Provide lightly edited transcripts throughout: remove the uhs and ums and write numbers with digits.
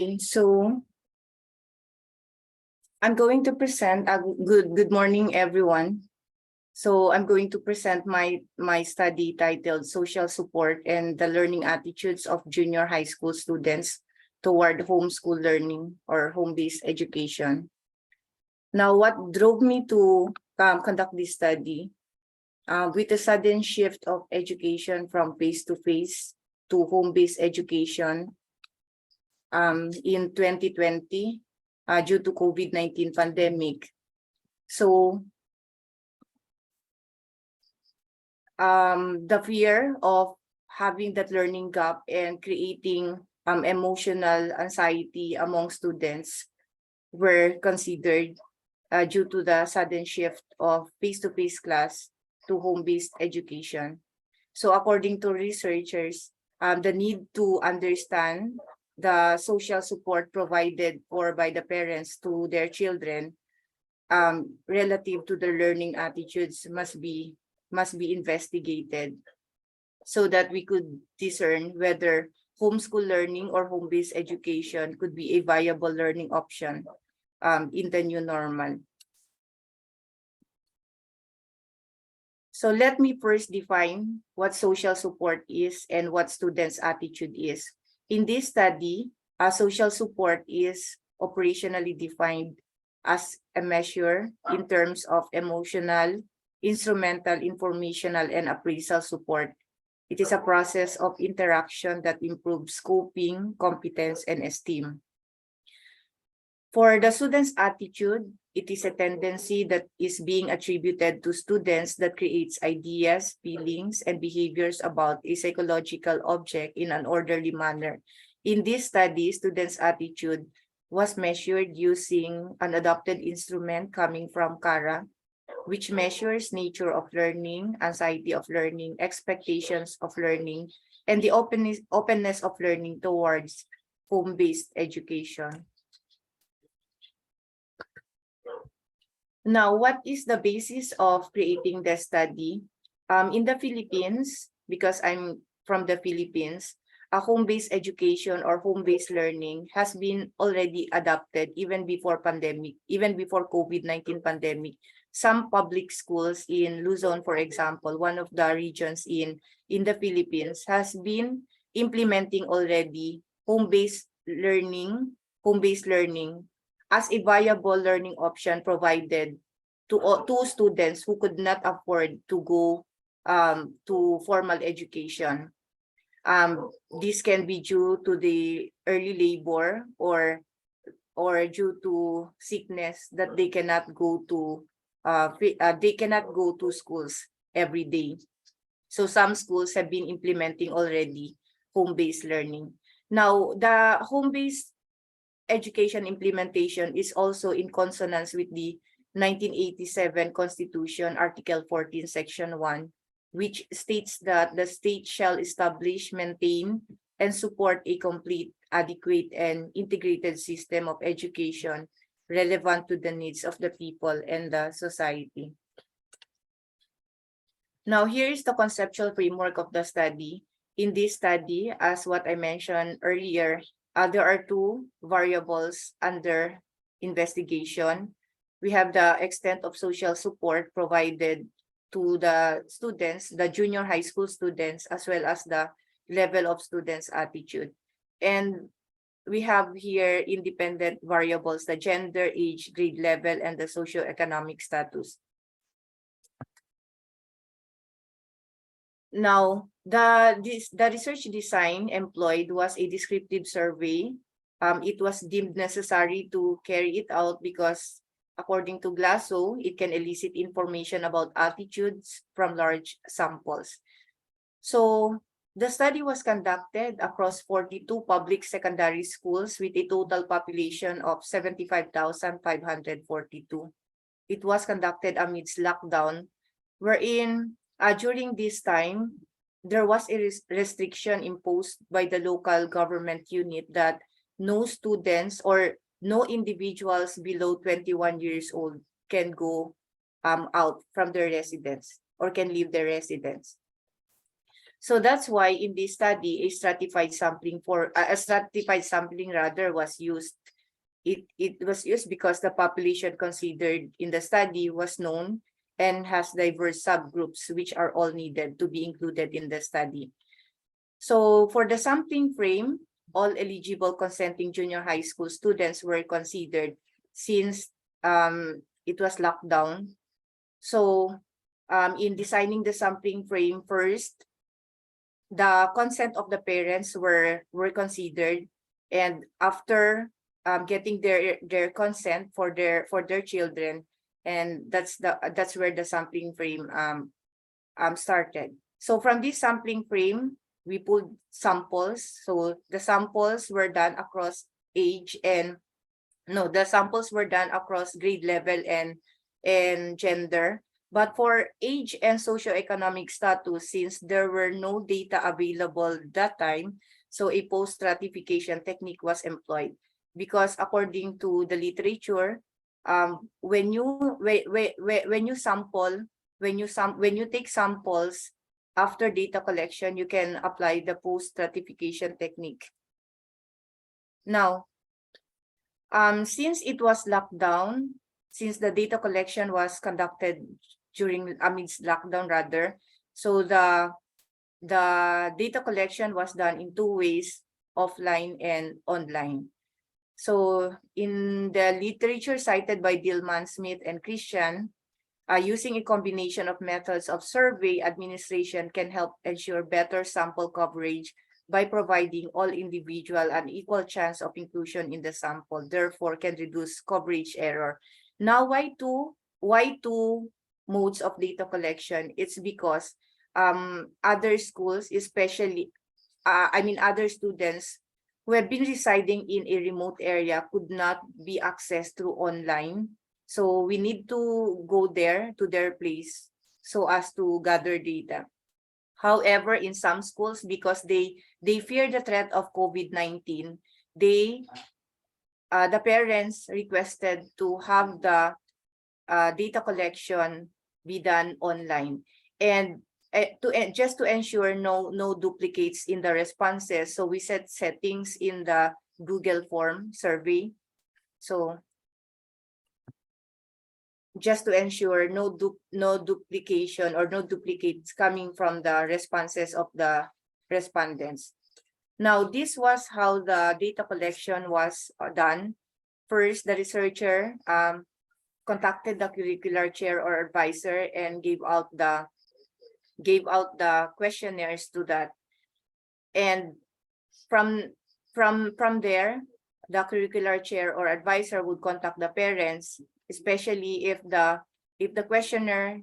So I'm going to present good morning, everyone. So I'm going to present my study titled Social Support and the Learning Attitudes of Junior High School Students Toward Homeschool Learning or Home-Based Education. Now, what drove me to conduct this study? With a sudden shift of education from face-to-face to home-based education in 2020 due to COVID-19 pandemic. So the fear of having that learning gap and creating emotional anxiety among students were considered due to the sudden shift of face-to-face class to home-based education. So according to researchers, the need to understand the social support provided by the parents to their children relative to the learning attitudes must be investigated so that we could discern whether homeschool learning or home-based education could be a viable learning option in the new normal. So let me first define what social support is and what students' attitude is. In this study, social support is operationally defined as a measure in terms of emotional, instrumental, informational, and appraisal support. It is a process of interaction that improves coping, competence, and esteem. For the student's attitude, it is a tendency that is being attributed to students that creates ideas, feelings, and behaviors about a psychological object in an orderly manner. In this study, students' attitude was measured using an adopted instrument coming from CARA, which measures nature of learning, anxiety of learning, expectations of learning, and the openness of learning towards home-based education. Now, what is the basis of creating the study? In the Philippines, because I'm from the Philippines, a home-based education or home-based learning has been already adopted even before pandemic, even before COVID-19 pandemic. Some public schools in Luzon, for example, one of the regions in the Philippines, has been implementing already home-based learning as a viable learning option provided to students who could not afford to go to formal education. This can be due to the early labor or due to sickness that they cannot go to schools every day. So some schools have been implementing already home-based learning. Now, the home-based education implementation is also in consonance with the 1987 Constitution, Article 14, Section 1, which states that the state shall establish, maintain, and support a complete, adequate, and integrated system of education relevant to the needs of the people and the society. Now, here is the conceptual framework of the study. In this study, as what I mentioned earlier, there are two variables under investigation. We have the extent of social support provided to the students, the junior high school students, as well as the level of students' attitude. And we have here independent variables, the gender, age, grade level, and the socioeconomic status. Now, the research design employed was a descriptive survey. It was deemed necessary to carry it out because, according to Glasso, it can elicit information about attitudes from large samples. So, the study was conducted across 42 public secondary schools with a total population of 75,542. It was conducted amidst lockdown, wherein during this time, there was a restriction imposed by the local government unit that no students or no individuals below 21 years old can go out from their residence or can leave their residence. So that's why in this study, a stratified sampling rather was used. It was used because the population considered in the study was known and has diverse subgroups which are all needed to be included in the study. So for the sampling frame, all eligible consenting junior high school students were considered since it was locked down. So in designing the sampling frame first, the consent of the parents were considered, and after getting their consent for their children, and that's where the sampling frame started. So from this sampling frame, we pulled samples. So the samples were done across age and the samples were done across grade level and gender. But for age and socioeconomic status, since there were no data available that time, so a post-stratification technique was employed. Because according to the literature, when you take samples after data collection, you can apply the post-stratification technique. Now, since it was locked down, since the data collection was conducted amidst lockdown rather, so the data collection was done in 2 ways, offline and online. So in the literature cited by Dillman, Smith, and Christian, using a combination of methods of survey administration can help ensure better sample coverage by providing all individual an equal chance of inclusion in the sample, therefore can reduce coverage error. Now, why two modes of data collection? It's because other schools, especially other students who have been residing in a remote area could not be accessed through online. So we need to go there to their place so as to gather data. However, in some schools, because they fear the threat of COVID-19, the parents requested to have the data collection be done online, and just to ensure no duplicates in the responses, so we set settings in the Google form survey. So just to ensure no duplication or no duplicates coming from the responses of the respondents. Now, this was how the data collection was done. First, the researcher contacted the curricular chair or advisor and gave out the questionnaires to that. And from there, the curricular chair or advisor would contact the parents, especially if the questionnaire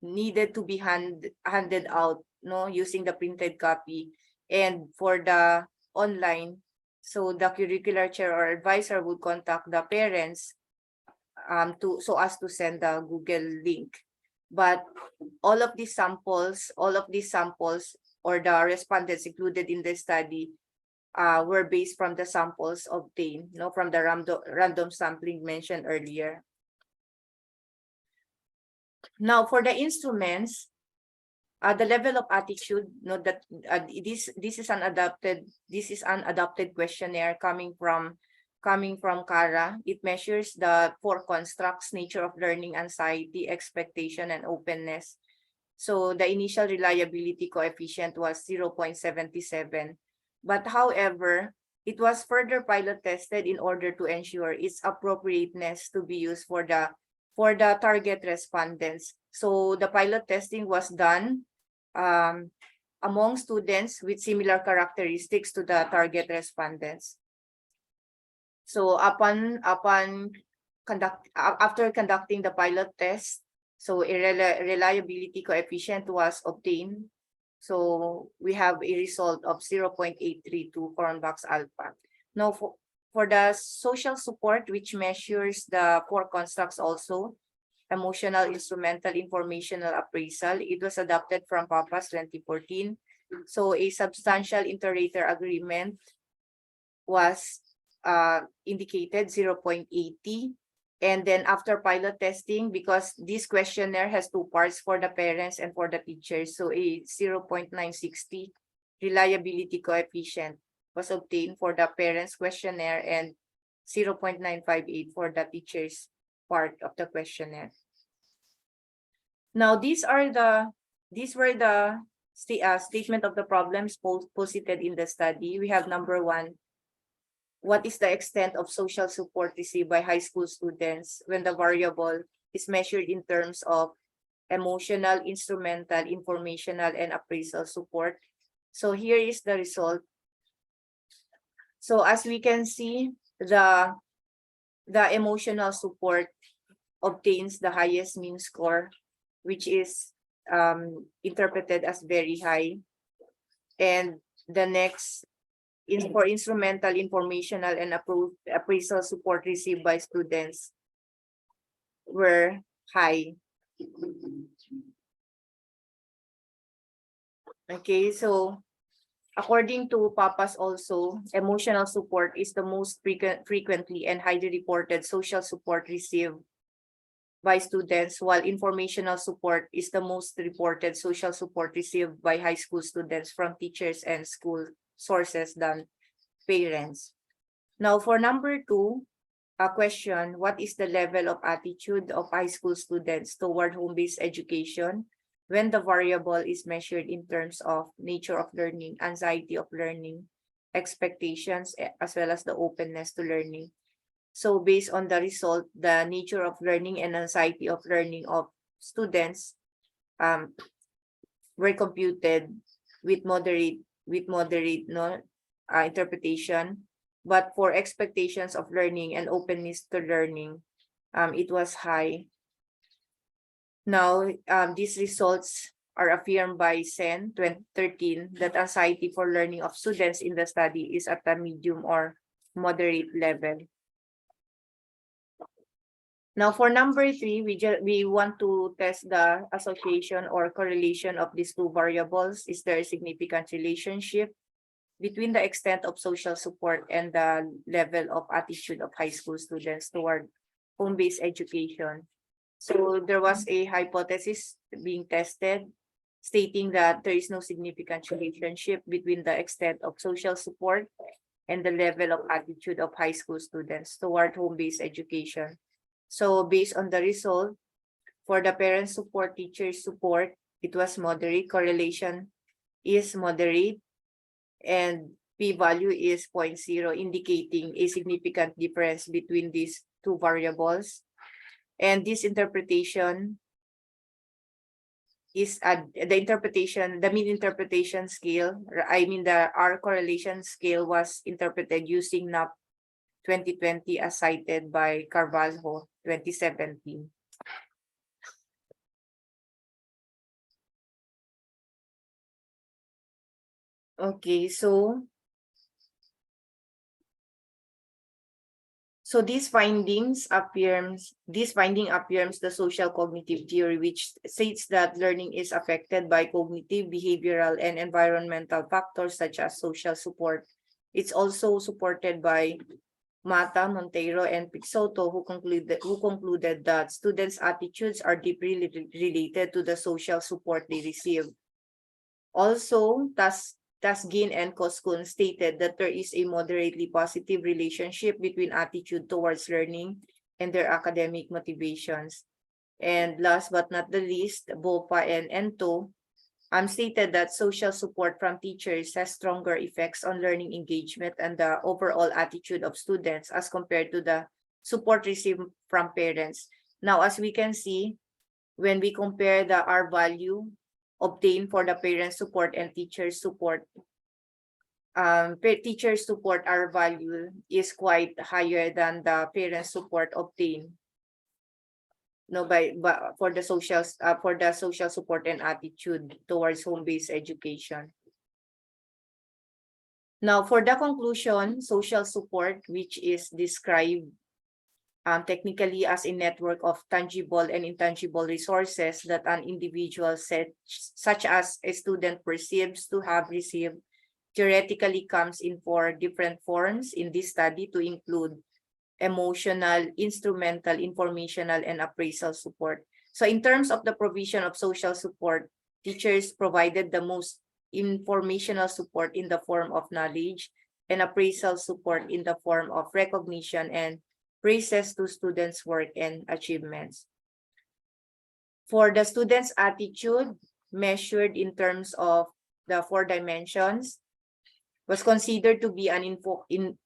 needed to be handed out, using the printed copy. And for the online, so the curricular chair or advisor would contact the parents so as to send the Google link. But all of these samples or the respondents included in the study were based from the samples obtained, from the random sampling mentioned earlier. Now, for the instruments, the level of attitude, that this is an adopted questionnaire coming from CARA. It measures the 4 constructs: nature of learning, anxiety, expectation, and openness. So the initial reliability coefficient was 0.77. But however, it was further pilot tested in order to ensure its appropriateness to be used for the target respondents. So the pilot testing was done among students with similar characteristics to the target respondents. So after conducting the pilot test, so a reliability coefficient was obtained. So we have a result of 0.832 Cronbach's alpha. Now, for the social support, which measures the 4 constructs also, emotional, instrumental, informational appraisal, it was adopted from PAPAS 2014. So a substantial inter-rater agreement was indicated 0.80. And then after pilot testing, because this questionnaire has two parts for the parents and for the teachers, so a 0.960 reliability coefficient was obtained for the parents questionnaire and 0.958 for the teachers part of the questionnaire. Now, these were the statement of the problems posited in the study. We have number one, what is the extent of social support received by high school students when the variable is measured in terms of emotional, instrumental, informational, and appraisal support? So here is the result. So as we can see, the emotional support obtains the highest mean score, which is interpreted as very high. And the next for instrumental, informational, and appraisal support received by students were high. Okay, so according to Papas also, emotional support is the most frequently and highly reported social support received by students, while informational support is the most reported social support received by high school students from teachers and school sources than parents. Now for number two, a question, what is the level of attitude of high school students toward home-based education when the variable is measured in terms of nature of learning, anxiety of learning, expectations, as well as the openness to learning? So based on the result, the nature of learning and anxiety of learning of students were computed with moderate interpretation, but for expectations of learning and openness to learning, it was high. Now, these results are affirmed by Sen 2013 that anxiety for learning of students in the study is at a medium or moderate level. Now, for number three, we want to test the association or correlation of these two variables. Is there a significant relationship between the extent of social support and the level of attitude of high school students toward home-based education? So there was a hypothesis being tested stating that there is no significant relationship between the extent of social support and the level of attitude of high school students toward home-based education. So based on the result, for the parent support, teacher support, it was moderate. Correlation is moderate, and p-value is 0.0, indicating a significant difference between these two variables. And this interpretation is the mean interpretation scale. The R correlation scale was interpreted using NAP 2020 as cited by Carvalho 2017. Okay, so this finding affirms the social cognitive theory, which states that learning is affected by cognitive, behavioral, and environmental factors such as social support. It's also supported by Mata, Monteiro, and Pixoto, who concluded that students' attitudes are deeply related to the social support they receive. Also, Tasgin and Koskun stated that there is a moderately positive relationship between attitude towards learning and their academic motivations. And last but not the least, Bopa and Ento stated that social support from teachers has stronger effects on learning engagement and the overall attitude of students as compared to the support received from parents. Now, as we can see, when we compare the R value obtained for the parent support and teacher support, teacher support R value is quite higher than the parent support obtained for the social support and attitude towards home-based education. Now, for the conclusion, social support, which is described technically as a network of tangible and intangible resources that an individual such as a student perceives to have received, theoretically comes in four different forms in this study to include emotional, instrumental, informational, and appraisal support. So in terms of the provision of social support, teachers provided the most informational support in the form of knowledge and appraisal support in the form of recognition and praises to students' work and achievements. For the students' attitude, measured in terms of the 4 dimensions, was considered to be an important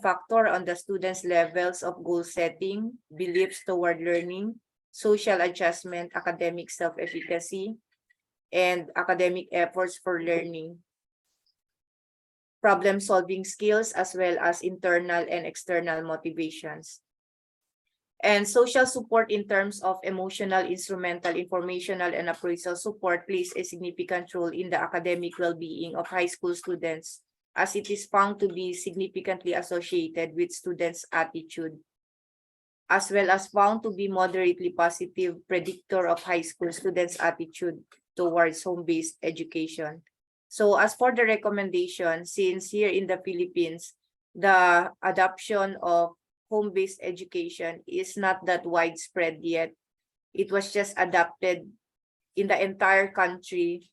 factor on the students' levels of goal setting, beliefs toward learning, social adjustment, academic self-efficacy, and academic efforts for learning, problem-solving skills, as well as internal and external motivations. And social support in terms of emotional, instrumental, informational, and appraisal support plays a significant role in the academic well-being of high school students, as it is found to be significantly associated with students' attitude, as well as found to be moderately positive predictor of high school students' attitude towards home-based education. So as for the recommendation, since here in the Philippines, the adoption of home-based education is not that widespread yet. It was just adopted in the entire country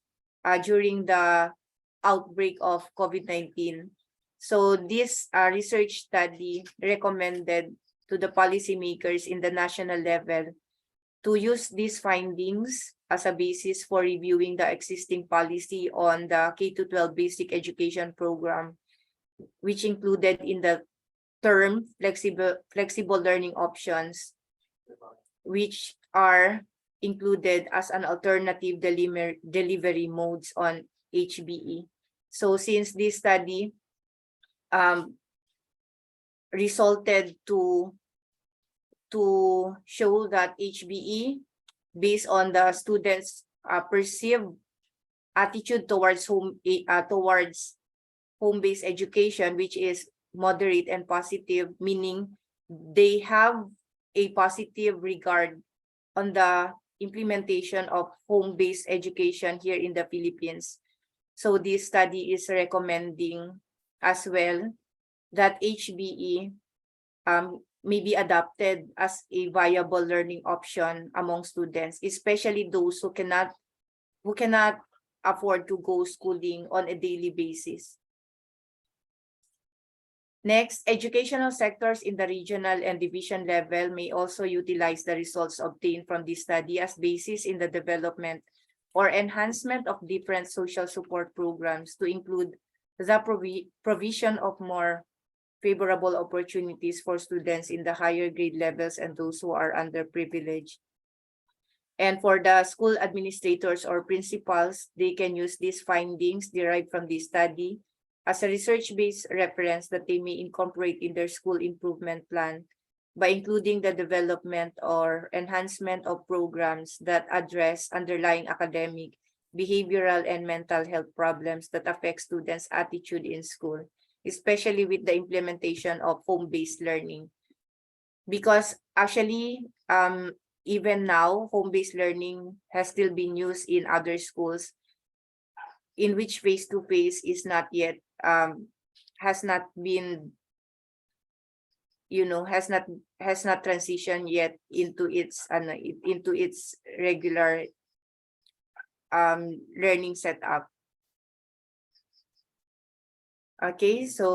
during the outbreak of COVID-19. So this research study recommended to the policymakers in the national level to use these findings as a basis for reviewing the existing policy on the K-12 basic education program, which included in the term flexible learning options, which are included as an alternative delivery modes on HBE. So since this study resulted to show that HBE, based on the students' perceived attitude towards home-based education, which is moderate and positive, meaning they have a positive regard on the implementation of home-based education here in the Philippines. So this study is recommending as well that HBE may be adopted as a viable learning option among students, especially those who cannot afford to go schooling on a daily basis. Next, educational sectors in the regional and division level may also utilize the results obtained from this study as basis in the development or enhancement of different social support programs to include the provision of more favorable opportunities for students in the higher grade levels and those who are underprivileged. And for the school administrators or principals, they can use these findings derived from this study as a research-based reference that they may incorporate in their school improvement plan by including the development or enhancement of programs that address underlying academic, behavioral, and mental health problems that affect students' attitude in school, especially with the implementation of home-based learning. Because actually, even now, home-based learning has still been used in other schools in which face-to-face is not yet, has not been, has not transitioned yet into its regular learning setup. Okay, so